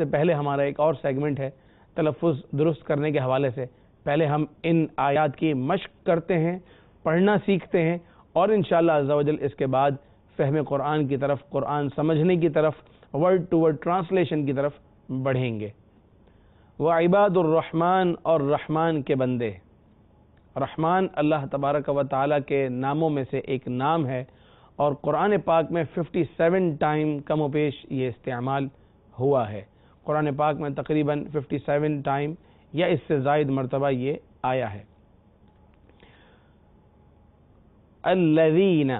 سے پہلے ہمارا ایک اور سیگمنٹ ہے تلفظ درست کرنے کے حوالے سے. پہلے ہم ان آیات کی مشق کرتے ہیں، پڑھنا سیکھتے ہیں، اور انشاءاللہ عز و جل اس کے بعد فہم قرآن کی طرف، قرآن سمجھنے کی طرف، ورڈ ٹو ورڈ ٹرانسلیشن کی طرف بڑھیں گے. وعباد الرحمن، اور رحمان کے بندے. رحمان اللہ تبارک و تعالیٰ کے ناموں میں سے ایک نام ہے، اور قرآن پاک میں 57 ٹائم کم و بیش یہ استعمال ہوا ہے. قرآن پاک میں تقریباً 57 ٹائم یا اس سے زائد مرتبہ یہ آیا ہے. الذین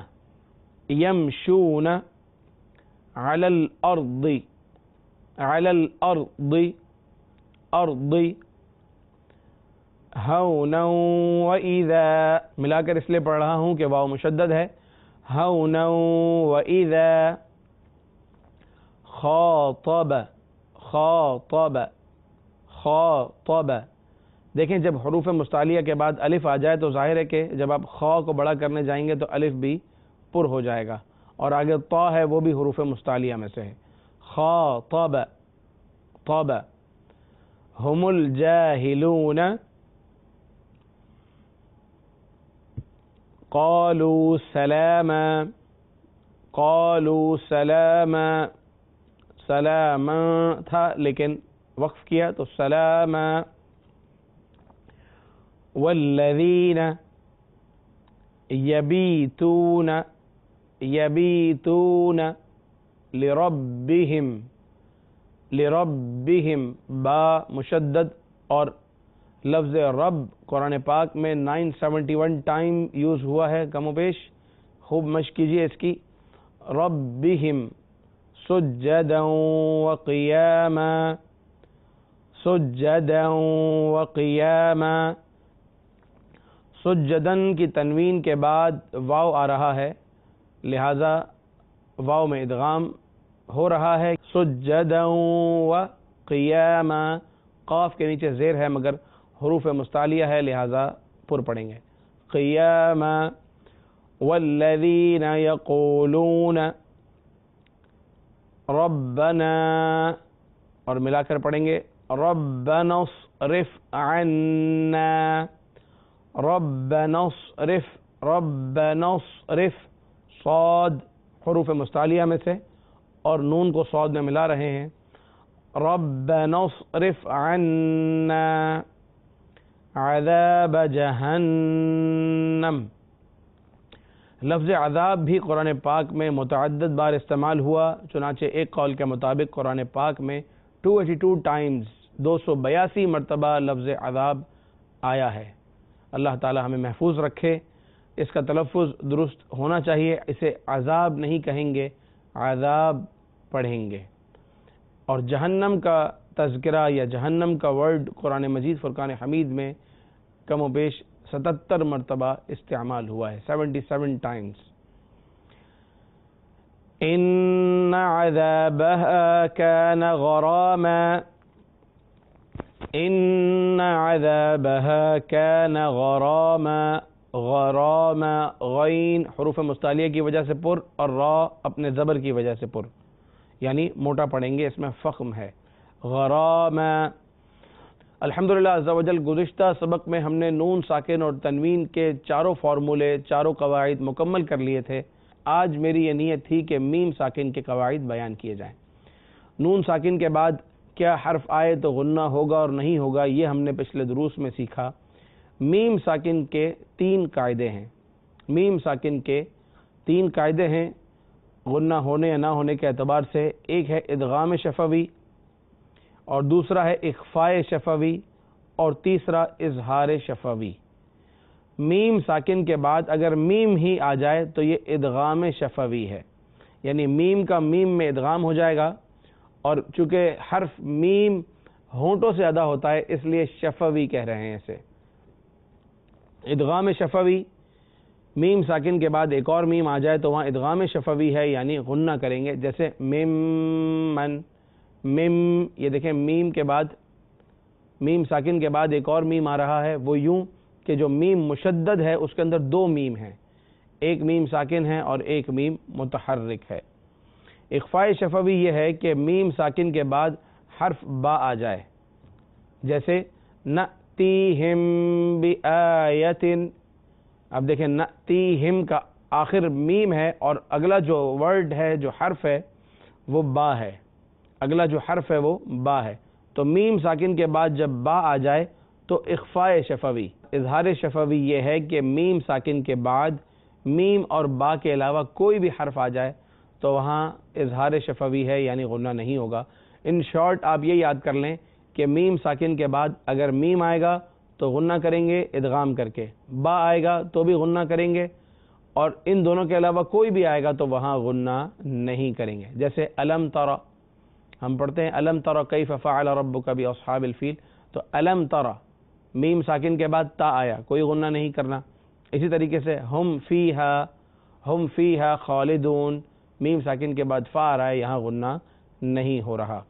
یمشون علی الارض، علی الارض، ارض، ہونا وَإِذَا، ملا کر اس لیے پڑھ رہا ہوں کہ واو مشدد ہے. ہونا وَإِذَا خاطب، خاطب، خاطب. دیکھیں جب حروف مستعلیہ کے بعد الف آ جائے تو ظاہر ہے کہ جب آپ خا کو بڑا کرنے جائیں گے تو الف بھی پر ہو جائے گا، اور آگے طا ہے وہ بھی حروف مستعلیہ میں سے ہے. خاطب، طب. هم الجاهلون قالوا سلاما، قالوا سلاما، سلاما تھا لیکن وقف کیا تو سلاما. والذین یبیتون، یبیتون لربہم، لربہم، با مشدد. اور لفظ رب قرآن پاک میں 971 ٹائم یوز ہوا ہے کم و بیش. خوب مشق کیجئے اس کی. ربہم سجدا وقیاما، سجدا وقیاما. سجدن کی تنوین کے بعد واو آ رہا ہے، لہذا واو میں ادغام ہو رہا ہے. سجدا وقیاما، قاف کے نیچے زیر ہے مگر حروف مستعلیہ ہے لہذا پر پڑھیں گے. قیاما. والذین یقولون ربنا، اور ملا کر پڑھیں گے ربنا اصرف عنا، ربنا اصرف، ربنا اصرف. صاد حروف مستعلیہ میں سے اور نون کو صاد میں ملا رہے ہیں. ربنا اصرف عنا عذاب جہنم. لفظ عذاب بھی قرآن پاک میں متعدد بار استعمال ہوا، چنانچہ ایک قول کے مطابق قرآن پاک میں 282 ٹائمز، 282 مرتبہ لفظ عذاب آیا ہے. اللہ تعالی ہمیں محفوظ رکھے. اس کا تلفظ درست ہونا چاہیے، اسے عذاب نہیں کہیں گے، عذاب پڑھیں گے. اور جہنم کا تذکرہ یا جہنم کا ورڈ قرآن مجید فرقان حمید میں کم و بیش 77 مرتبہ استعمال ہوا ہے، 77 ٹائمز. ان عذابها كان غراما، ان عذابها كان غراما. غراما، غین حروف مستعلیہ کی وجہ سے پر، اور را اپنے زبر کی وجہ سے پر، یعنی موٹا پڑھیں گے، اس میں فخم ہے. غراما. الحمدللہ عز و جل گزشتہ سبق میں ہم نے نون ساکن اور تنوین کے چاروں فارمولے، چاروں قواعد مکمل کر لیے تھے. آج میری یہ نیت تھی کہ میم ساکن کے قواعد بیان کیے جائیں. نون ساکن کے بعد کیا حرف آئے تو غنہ ہوگا اور نہیں ہوگا، یہ ہم نے پچھلے دروس میں سیکھا. میم ساکن کے 3 قاعدے ہیں. میم ساکن کے 3 قاعدے ہیں غنہ ہونے یا نہ ہونے کے اعتبار سے. ایک ہے ادغام شفوی، اور دوسرا ہے اخفاء شفوی، اور تیسرا اظہار شفوی. میم ساکن کے بعد اگر میم ہی آ جائے تو یہ ادغام شفوی ہے، یعنی میم کا میم میں ادغام ہو جائے گا، اور چونکہ حرف میم ہونٹوں سے ادا ہوتا ہے اس لیے شفوی کہہ رہے ہیں اسے. ادغام شفوی، میم ساکن کے بعد ایک اور میم آ جائے تو وہاں ادغام شفوی ہے، یعنی غنہ کریں گے. جیسے مم من، مم، یہ دیکھیں میم کے بعد، میم ساکن کے بعد ایک اور میم آ رہا ہے. وہ یوں کہ جو میم مشدد ہے اس کے اندر 2 میم ہیں، ایک میم ساکن ہے اور ایک میم متحرک ہے. اخفاء شفوی یہ ہے کہ میم ساکن کے بعد حرف با آ جائے، جیسے نأتیہم بآیۃ، اب دیکھیں نأتیہم کا آخر میم ہے اور اگلا جو ورڈ ہے، جو حرف ہے وہ با ہے، اگلا جو حرف ہے وہ با ہے، تو میم ساکن کے بعد جب با آ جائے تو اخفاء شفوی، اظہار شفوی یہ ہے کہ میم ساکن کے بعد میم اور با کے علاوہ کوئی بھی حرف آ جائے تو وہاں اظہار شفوی ہے، یعنی غنہ نہیں ہوگا۔ ان شارٹ آپ یہ یاد کر لیں کہ میم ساکن کے بعد اگر میم آئے گا تو غنہ کریں گے ادغام کر کے، با آئے گا تو بھی غنہ کریں گے، اور ان دونوں کے علاوہ کوئی بھی آئے گا تو وہاں غنہ نہیں کریں گے۔ جیسے الم ترى، ہم پڑھتے ہیں الم ترى کیف فعل ربک باصحاب الفیل، تو الم ترى میم ساکن کے بعد تا آیا، کوئی غنہ نہیں کرنا۔ اسی طریقے سے ہم فیہا خالدون، میم ساکن کے بعد فا آ رہا ہے، یہاں غنہ نہیں ہو رہا۔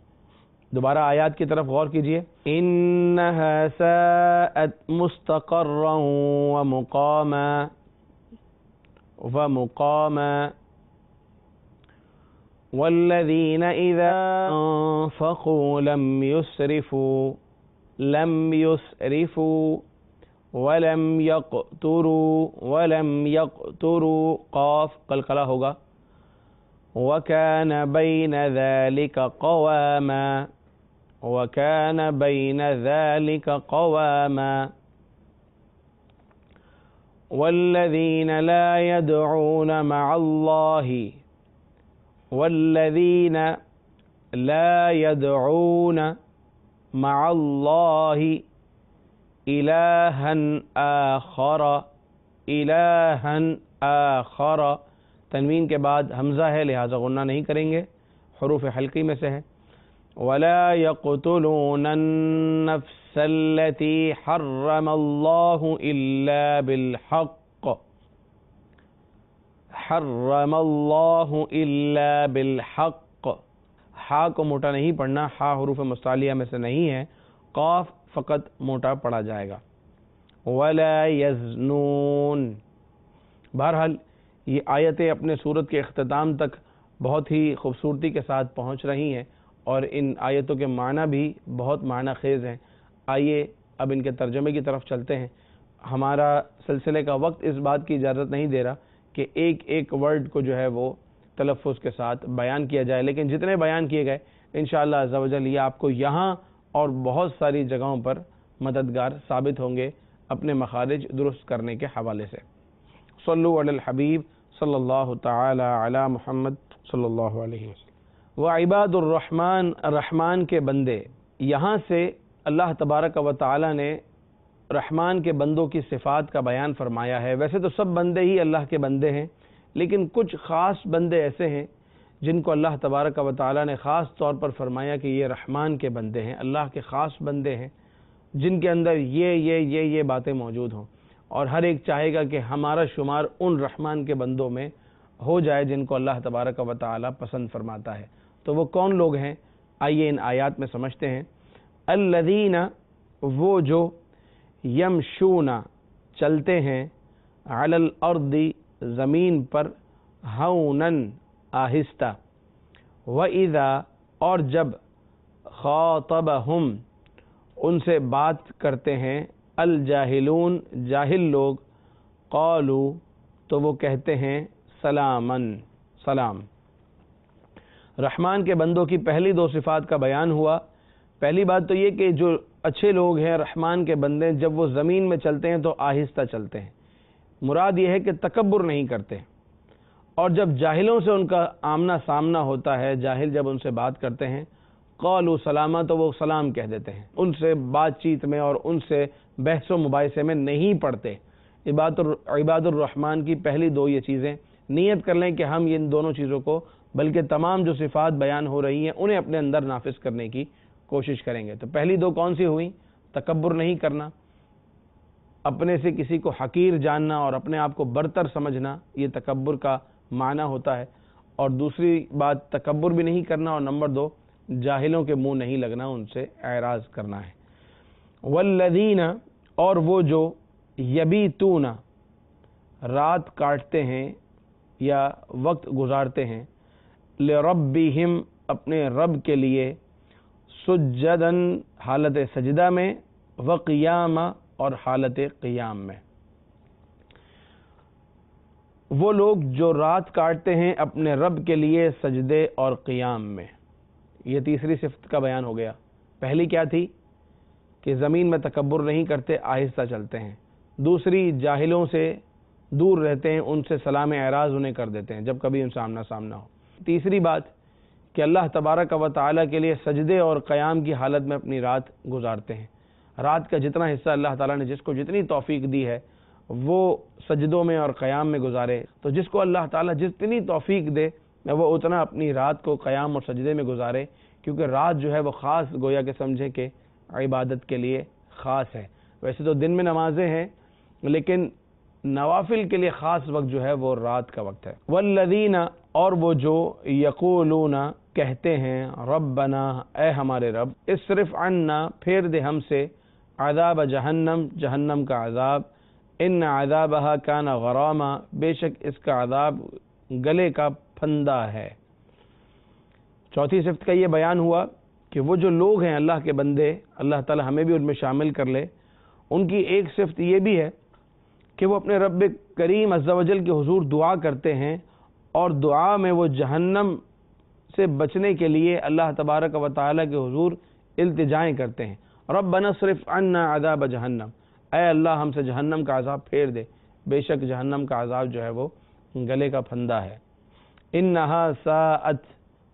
دوبارہ آیات کی طرف غور کیجئے، انہا ساءت مستقرا ومقاما والذین اذا انفقوا لم يسرفوا ولم يقتروا قاف قلقلہ ہوگا، وَكَانَ بَيْنَ ذَلِكَ قَوَامًا وَالَّذِينَ لَا يَدْعُونَ مَعَ اللَّهِ إِلَٰهًا آخَرَ، تنوین کے بعد حمزہ ہے لہذا غنہ نہیں کریں گے، حروف حلقی میں سے ہے۔ وَلَا يَقْتُلُونَ النَّفْسَ الَّتِي حَرَّمَ اللَّهُ إِلَّا بِالْحَقِّ، ہا کو موٹا نہیں پڑھنا، ہا حروف مستعلیہ میں سے نہیں ہے، قاف فقط موٹا پڑھا جائے گا۔ وَلَا يَزْنُونَ، بہرحال یہ آیتیں اپنے صورت کے اختتام تک بہت ہی خوبصورتی کے ساتھ پہنچ رہی ہیں اور ان آیتوں کے معنی بھی بہت معنی خیز ہیں۔ آئیے اب ان کے ترجمے کی طرف چلتے ہیں۔ ہمارا سلسلے کا وقت اس بات کی اجازت نہیں دے رہا کہ ایک ایک ورڈ کو جو ہے وہ تلفظ کے ساتھ بیان کیا جائے، لیکن جتنے بیان کیے گئے انشاءاللہ عز و جل یہ آپ کو یہاں اور بہت ساری جگہوں پر مددگار ثابت ہوں گے اپنے مخارج درست کرنے کے حوالے سے۔ صلو علی الحبیب صلی اللہ تعالی علی محمد صلی اللہ علیہ وسلم۔ وعباد الرحمن، رحمان کے بندے، یہاں سے اللہ تبارک و تعالی نے رحمان کے بندوں کی صفات کا بیان فرمایا ہے۔ ویسے تو سب بندے ہی اللہ کے بندے ہیں، لیکن کچھ خاص بندے ایسے ہیں جن کو اللہ تبارک و تعالی نے خاص طور پر فرمایا کہ یہ رحمان کے بندے ہیں، اللہ کے خاص بندے ہیں، جن کے اندر یہ باتیں موجود ہوں، اور ہر ایک چاہے گا کہ ہمارا شمار ان رحمان کے بندوں میں ہو جائے جن کو اللہ تبارک و تعالی پسند فرماتا ہے۔ تو وہ کون لوگ ہیں؟ آئیے ان آیات میں سمجھتے ہیں۔ الذین، وہ جو، یمشون، چلتے ہیں، علی الارض، زمین پر، ہونن، آہستہ، وَإِذَا، اور جب، خاطبہم، ان سے بات کرتے ہیں، الجاہلون، جاہل لوگ، قالو، تو وہ کہتے ہیں سلامن، سلام۔ رحمان کے بندوں کی پہلی دو صفات کا بیان ہوا۔ پہلی بات تو یہ کہ جو اچھے لوگ ہیں رحمان کے بندے، جب وہ زمین میں چلتے ہیں تو آہستہ چلتے ہیں، مراد یہ ہے کہ تکبر نہیں کرتے، اور جب جاہلوں سے ان کا آمنا سامنا ہوتا ہے، جاہل جب ان سے بات کرتے ہیں، قالوا سلاما، تو وہ سلام کہہ دیتے ہیں، ان سے بات چیت میں اور ان سے بحث و مباحثے میں نہیں پڑتے۔ عباد الرحمن کی پہلی دو یہ چیزیں نیت کر لیں کہ ہم ان دونوں چیزوں کو، بلکہ تمام جو صفات بیان ہو رہی ہیں انہیں اپنے اندر نافذ کرنے کی کوشش کریں گے۔ تو پہلی دو کون سی ہوئیں؟ تکبر نہیں کرنا، اپنے سے کسی کو حقیر جاننا اور اپنے آپ کو برتر سمجھنا، یہ تکبر کا معنی ہوتا ہے، اور دوسری بات تکبر بھی نہیں کرنا، اور نمبر دو جاہلوں کے منہ نہیں لگنا، ان سے اعراض کرنا ہے۔ والذین، اور وہ جو، یبیتون، رات کاٹتے ہیں یا وقت گزارتے ہیں، لربہم، اپنے رب کے لیے، سجدن حالت سجدہ میں، وقیاما اور حالت قیام میں۔ وہ لوگ جو رات کاٹتے ہیں اپنے رب کے لیے سجدے اور قیام میں۔ یہ تیسری صفت کا بیان ہو گیا۔ پہلی کیا تھی کہ زمین میں تکبر نہیں کرتے، آہستہ چلتے ہیں۔ دوسری، جاہلوں سے دور رہتے ہیں، ان سے سلام اعراض انہیں کر دیتے ہیں جب کبھی ان سے آمنا سامنا ہو۔ تیسری بات کہ اللہ تبارک و تعالیٰ کے لیے سجدے اور قیام کی حالت میں اپنی رات گزارتے ہیں۔ رات کا جتنا حصہ اللہ تعالیٰ نے جس کو جتنی توفیق دی ہے وہ سجدوں میں اور قیام میں گزارے، تو جس کو اللہ تعالیٰ جتنی توفیق دے وہ اتنا اپنی رات کو قیام اور سجدے میں گزارے، کیونکہ رات جو ہے وہ خاص گویا کہ سمجھے کہ عبادت کے لیے خاص ہے۔ ویسے تو دن میں نمازیں ہیں لیکن نوافل کے لیے خاص وقت جو ہے وہ رات کا وقت ہے۔ والذین، اور وہ جو یقولون کہتے ہیں، ربنا، اے ہمارے رب، اصرف عنا، پھیر دے ہم سے، عذاب جہنم، جہنم کا عذاب، ان عذابها کان غراما، بے شک اس کا عذاب گلے کا پھندا ہے۔ چوتھی صفت کا یہ بیان ہوا کہ وہ جو لوگ ہیں اللہ کے بندے، اللہ تعالی ہمیں بھی ان میں شامل کر لے، ان کی ایک صفت یہ بھی ہے کہ وہ اپنے رب کریم عز و جل کے حضور دعا کرتے ہیں، اور دعا میں وہ جہنم سے بچنے کے لیے اللہ تبارک و تعالی کے حضور التجائیں کرتے ہیں۔ ربنا اصرف عنا عذاب جہنم، اے اللہ ہم سے جہنم کا عذاب پھیر دے، بے شک جہنم کا عذاب جو ہے وہ گلے کا پھندا ہے۔ انہا ساءت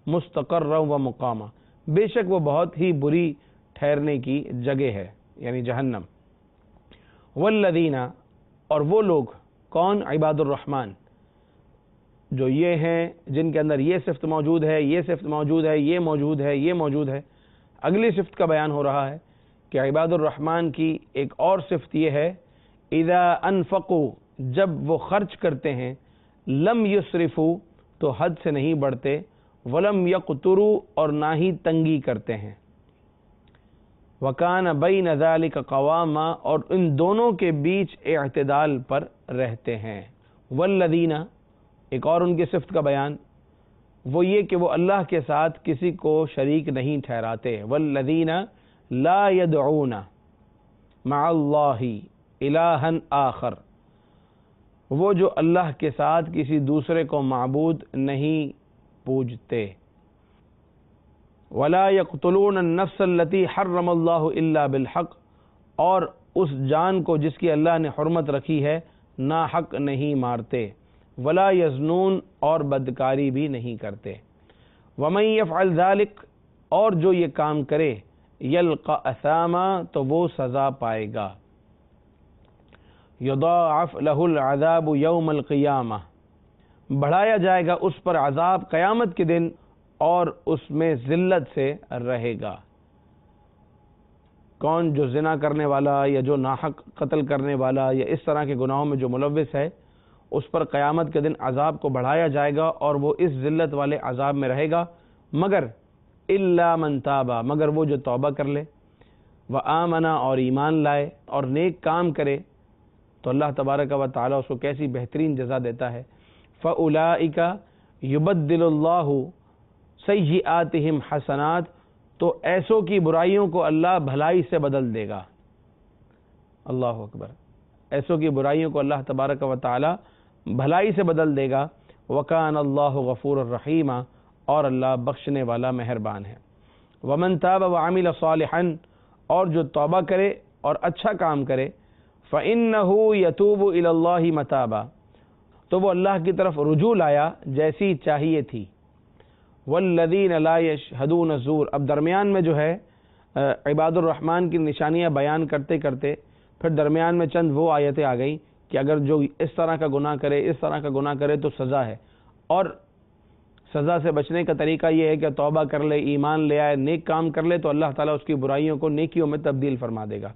مستقرا و مقاما، بے شک وہ بہت ہی بری ٹھہرنے کی جگہ ہے، یعنی جہنم۔ والذین، اور وہ لوگ، کون؟ عباد الرحمن، جو یہ ہیں جن کے اندر یہ صفت موجود ہے، یہ صفت موجود ہے، یہ موجود ہے، یہ موجود ہے۔ اگلی صفت کا بیان ہو رہا ہے کہ عباد الرحمن کی ایک اور صفت یہ ہے، اذا انفقوا، جب وہ خرچ کرتے ہیں، لم یسرفوا، تو حد سے نہیں بڑھتے، ولم یقتروا، اور نہ ہی تنگی کرتے ہیں، وکان بین ذلک قواما، اور ان دونوں کے بیچ اعتدال پر رہتے ہیں۔ والذین، ایک اور ان کی صفت کا بیان، وہ یہ کہ وہ اللہ کے ساتھ کسی کو شریک نہیں ٹھہراتے۔ والذین لا يدعون مع اللہ الہا آخر، وہ جو اللہ کے ساتھ کسی دوسرے کو معبود نہیں پوجتے۔ ولا يقتلون النفس التي حرم اللہ الا بالحق، اور اس جان کو جس کی اللہ نے حرمت رکھی ہے ناحق نہیں مارتے۔ ولا یزنون، اور بدکاری بھی نہیں کرتے۔ ومن یفعل ذلک، اور جو یہ کام کرے، یلقى اثاما، تو وہ سزا پائے گا۔ یضاعف له العذاب یوم القیامہ، بڑھایا جائے گا اس پر عذاب قیامت کے دن، اور اس میں ذلت سے رہے گا۔ کون؟ جو زنا کرنے والا یا جو ناحق قتل کرنے والا یا اس طرح کے گناہوں میں جو ملوث ہے، اس پر قیامت کے دن عذاب کو بڑھایا جائے گا اور وہ اس ذلت والے عذاب میں رہے گا، مگر الا من تابا، مگر وہ جو توبہ کر لے، وآمنا، اور ایمان لائے اور نیک کام کرے، تو اللہ تبارک و تعالیٰ اس کو کیسی بہترین جزا دیتا ہے۔ فاولئک یبدل اللہ سیئاتہم حسنات، تو ایسوں کی برائیوں کو اللہ بھلائی سے بدل دے گا۔ اللہ اکبر، ایسوں کی برائیوں کو اللہ تبارک و تعالی بھلائی سے بدل دے گا۔ وکان اللہ غفور الرحیم، اور اللہ بخشنے والا مہربان ہے۔ ومن تاب وعمل صالحا، اور جو توبہ کرے اور اچھا کام کرے، فإنہ یتوب الی اللہ متابا، تو وہ اللہ کی طرف رجوع لایا جیسی چاہیے تھی۔ والذین لا یشہدون الزور، اب درمیان میں جو ہے عباد الرحمن کی نشانیاں بیان کرتے کرتے پھر درمیان میں چند وہ آیتیں آ گئیں کہ اگر جو اس طرح کا گناہ کرے، اس طرح کا گناہ کرے تو سزا ہے، اور سزا سے بچنے کا طریقہ یہ ہے کہ توبہ کر لے، ایمان لے آئے، نیک کام کر لے، تو اللہ تعالیٰ اس کی برائیوں کو نیکیوں میں تبدیل فرما دے گا۔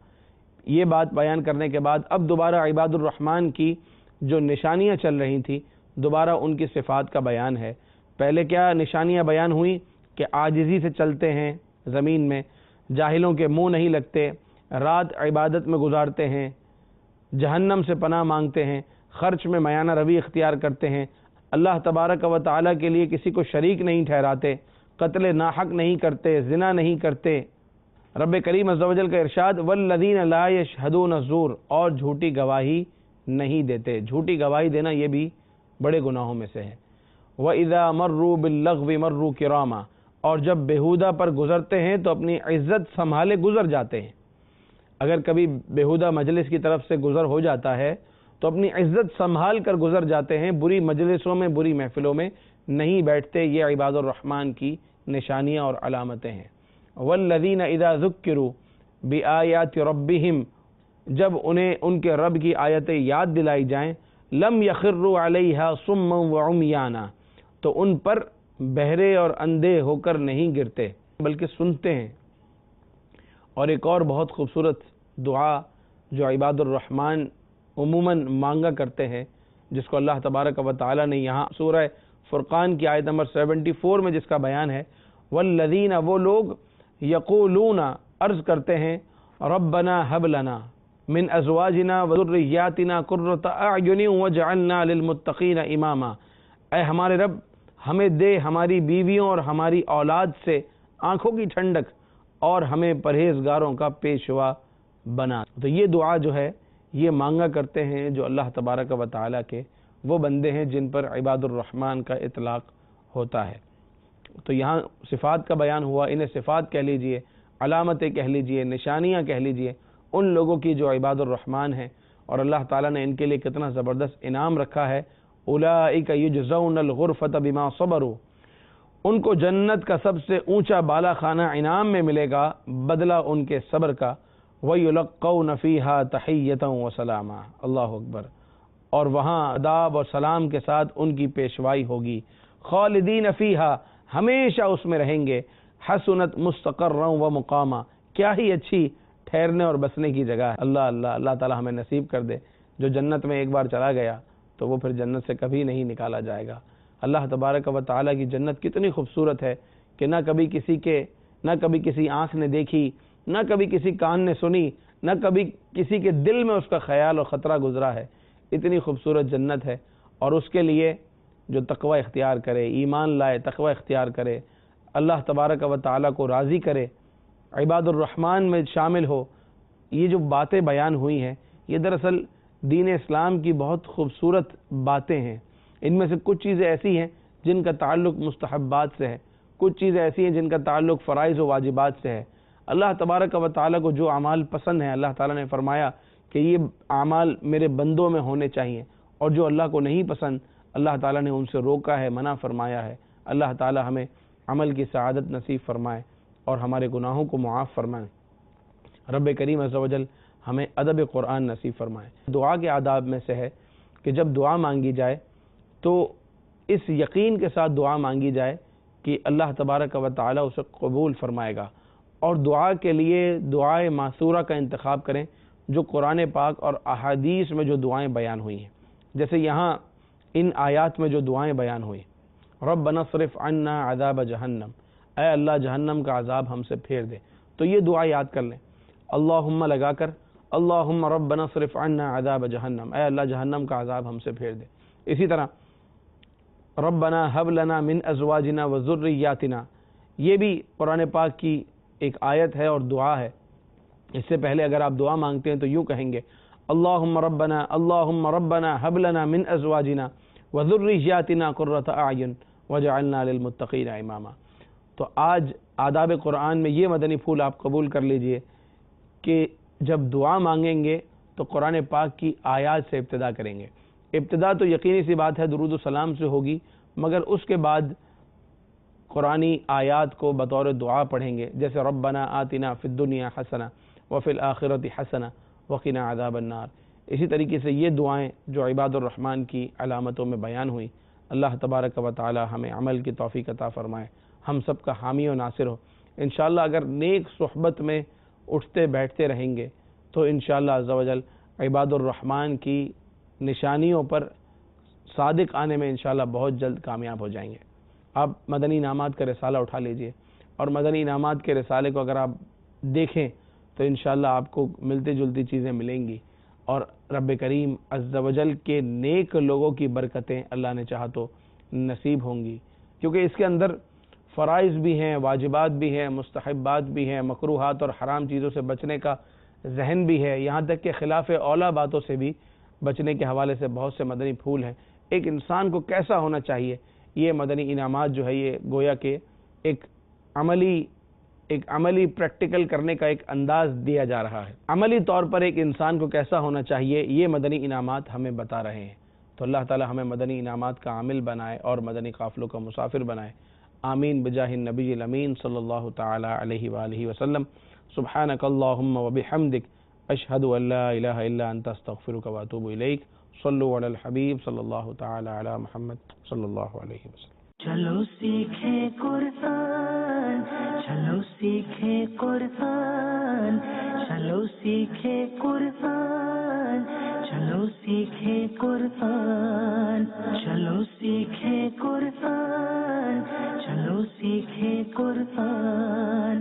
یہ بات بیان کرنے کے بعد اب دوبارہ عباد الرحمن کی جو نشانیاں چل رہی تھیں، دوبارہ ان کی صفات کا بیان ہے۔ پہلے کیا نشانیاں بیان ہوئیں کہ عاجزی سے چلتے ہیں زمین میں، جاہلوں کے منہ نہیں لگتے، رات عبادت میں گزارتے ہیں، جہنم سے پناہ مانگتے ہیں، خرچ میں میانہ روی اختیار کرتے ہیں، اللہ تبارک و تعالیٰ کے لیے کسی کو شریک نہیں ٹھہراتے، قتل ناحق نہیں کرتے، زنا نہیں کرتے۔ رب کریم عز و جل کا ارشاد والذین لا یشہدون الزور، اور جھوٹی گواہی نہیں دیتے۔ جھوٹی گواہی دینا یہ بھی بڑے گناہوں میں سے ہے۔ وَإِذَا مَرُّوا بِاللَّغْوِ مَرُّوا كِرَامًا، اور جب بیہودہ پر گزرتے ہیں تو اپنی عزت سنبھالے گزر جاتے ہیں۔ اگر کبھی بیہودہ مجلس کی طرف سے گزر ہو جاتا ہے تو اپنی عزت سنبھال کر گزر جاتے ہیں، بری مجلسوں میں، بری محفلوں میں نہیں بیٹھتے۔ یہ عباد الرحمن کی نشانیاں اور علامتیں ہیں۔ والذین اذا ذکروا بآیات ربہم، جب انہیں ان کے رب کی آیتیں یاد دلائی جائیں، لم یخروا علیہا صما وعمیانا، تو ان پر بہرے اور اندھے ہو کر نہیں گرتے بلکہ سنتے ہیں۔ اور ایک اور بہت خوبصورت دعا جو عباد الرحمن عموماً مانگا کرتے ہیں، جس کو اللہ تبارک و تعالی نے یہاں سورہ فرقان کی آیت نمبر 74 میں جس کا بیان ہے، والذین، وہ لوگ، یقولون، عرض کرتے ہیں، ربنا ہب لنا من ازواجنا وذریاتنا قرۃ اعین واجعلنا للمتقین اماما، اے ہمارے رب ہمیں دے ہماری بیویوں اور ہماری اولاد سے آنکھوں کی ٹھنڈک اور ہمیں پرہیزگاروں کا پیشوا بنا۔ تو یہ دعا جو ہے یہ مانگا کرتے ہیں جو اللہ تبارک و تعالی کے وہ بندے ہیں جن پر عباد الرحمن کا اطلاق ہوتا ہے۔ تو یہاں صفات کا بیان ہوا، انہیں صفات کہہ لیجئے، علامتیں کہہ لیجئے، نشانیاں کہہ لیجئے ان لوگوں کی جو عباد الرحمن ہیں، اور اللہ تعالیٰ نے ان کے لیے کتنا زبردست انعام رکھا ہے۔ اولئک یجزون الغرفۃ بما صبروا، ان کو جنت کا سب سے اونچا بالا خانہ انعام میں ملے گا بدلہ ان کے صبر کا۔ وَيُلَقَّوْنَ فِيهَا تَحِيَّةً وَسَلَامًا، اللہ اکبر، اور وہاں اداب اور سلام کے ساتھ ان کی پیشوائی ہوگی۔ خالدین فیہا، ہمیشہ اس میں رہیں گے۔ حسنت مستقرا و مقاما، کیا ہی اچھی ٹھہرنے اور بسنے کی جگہ ہے۔ اللہ اللہ اللہ تعالی ہمیں نصیب کر دے، جو جنت میں ایک بار چلا گیا تو وہ پھر جنت سے کبھی نہیں نکالا جائے گا۔ اللہ تبارک و تعالی کی جنت کتنی خوبصورت ہے کہ نہ کبھی کسی آنکھ نے دیکھی، نہ کبھی کسی کان نے سنی، نہ کبھی کسی کے دل میں اس کا خیال اور خطرہ گزرا ہے۔ اتنی خوبصورت جنت ہے، اور اس کے لیے جو تقوی اختیار کرے، ایمان لائے، تقوی اختیار کرے، اللہ تبارک و تعالی کو راضی کرے، عباد الرحمن میں شامل ہو، یہ جو باتیں بیان ہوئی ہیں یہ دراصل دین اسلام کی بہت خوبصورت باتیں ہیں۔ ان میں سے کچھ چیزیں ایسی ہیں جن کا تعلق مستحبات سے ہے، کچھ چیزیں ایسی ہیں جن کا تعلق فرائض و واجبات سے ہے۔ اللہ تبارک و تعالیٰ کو جو اعمال پسند ہیں، اللہ تعالیٰ نے فرمایا کہ یہ اعمال میرے بندوں میں ہونے چاہیے، اور جو اللہ کو نہیں پسند اللہ تعالیٰ نے ان سے روکا ہے، منع فرمایا ہے۔ اللہ تعالیٰ ہمیں عمل کی سعادت نصیب فرمائے اور ہمارے گناہوں کو معاف فرمائے۔ رب کریم عز و جل ہمیں ادب قرآن نصیب فرمائے۔ دعا کے آداب میں سے ہے کہ جب دعا مانگی جائے تو اس یقین کے ساتھ دعا مانگی جائے کہ اللہ تبارک و تعالیٰ اسے قبول فرمائے گا، اور دعا کے لیے دعائے ماثورہ کا انتخاب کریں جو قرآن پاک اور احادیث میں جو دعائیں بیان ہوئی ہیں۔ جیسے یہاں ان آیات میں جو دعائیں بیان ہوئی، ربنا اصرف عنا عذاب جہنم، اے اللہ جہنم کا عذاب ہم سے پھیر دے، تو یہ دعا یاد کر لیں، اللہم لگا کر، اللہم ربنا اصرف عنا عذاب جہنم، اے اللہ جہنم کا عذاب ہم سے پھیر دے۔ اسی طرح ربنا ہب لنا من ازواجنا وذریاتنا، یہ بھی قرآن پاک کی ایک آیت ہے اور دعا ہے۔ اس سے پہلے اگر آپ دعا مانگتے ہیں تو یوں کہیں گے، اللہم ربنا ہب لنا من ازواجنا وذریاتنا قرۃ اعین وجعلنا للمتقین اماما۔ تو آج آداب قرآن میں یہ مدنی پھول آپ قبول کر لیجئے کہ جب دعا مانگیں گے تو قرآن پاک کی آیات سے ابتدا کریں گے۔ ابتدا تو یقینی سی بات ہے درود و سلام سے ہوگی، مگر اس کے بعد قرآنی آیات کو بطور دعا پڑھیں گے، جیسے ربنا آتنا فی الدنیا حسنہ وفی الآخرۃ حسنہ وقنا عذاب النار۔ اسی طریقے سے یہ دعائیں جو عباد الرحمن کی علامتوں میں بیان ہوئی، اللہ تبارک و تعالی ہمیں عمل کی توفیق عطا فرمائے، ہم سب کا حامی و ناصر ہو۔ انشاءاللہ اگر نیک صحبت میں اٹھتے بیٹھتے رہیں گے تو انشاءاللہ عز و جل عباد الرحمن کی نشانیوں پر صادق آنے میں انشاءاللہ بہت جلد کامیاب ہو جائیں گے۔ آپ مدنی انعامات کا رسالہ اٹھا لیجئے، اور مدنی انعامات کے رسالے کو اگر آپ دیکھیں تو انشاءاللہ آپ کو ملتی جلتی چیزیں ملیں گی، اور رب کریم عز و جل کے نیک لوگوں کی برکتیں اللہ نے چاہا تو نصیب ہوں گی، کیونکہ اس کے اندر فرائض بھی ہیں، واجبات بھی ہیں، مستحبات بھی ہیں، مکروہات اور حرام چیزوں سے بچنے کا ذہن بھی ہے، یہاں تک کہ خلاف اولیٰ باتوں سے بھی بچنے کے حوالے سے بہت سے مدنی پھول ہیں۔ ایک انسان کو کیسا ہونا چاہیے، یہ مدنی انعامات جو ہے یہ گویا کہ ایک عملی پریکٹیکل کرنے کا ایک انداز دیا جا رہا ہے۔ عملی طور پر ایک انسان کو کیسا ہونا چاہیے یہ مدنی انعامات ہمیں بتا رہے ہیں۔ تو اللہ تعالی ہمیں مدنی انعامات کا عامل بنائے اور مدنی قافلوں کا مسافر بنائے۔ آمین بجاہ النبی الامین صلی اللہ تعالی علیہ وآلہ وسلم۔ سبحانک اللہم وبحمدک، اشہد ان لا الہ الا انت، استغفرک واتوب الیک۔ صلو علی الحبیب صلی اللہ تعالی علی محمد صلی اللہ علیہ وسلم۔ چلو سیکھیں قرآن، چلو سیکھیں قرآن، چلو سیکھیں قرآن، چلو سیکھیں قرآن، چلو سیکھیں قرآن، چلو سیکھیں قرآن۔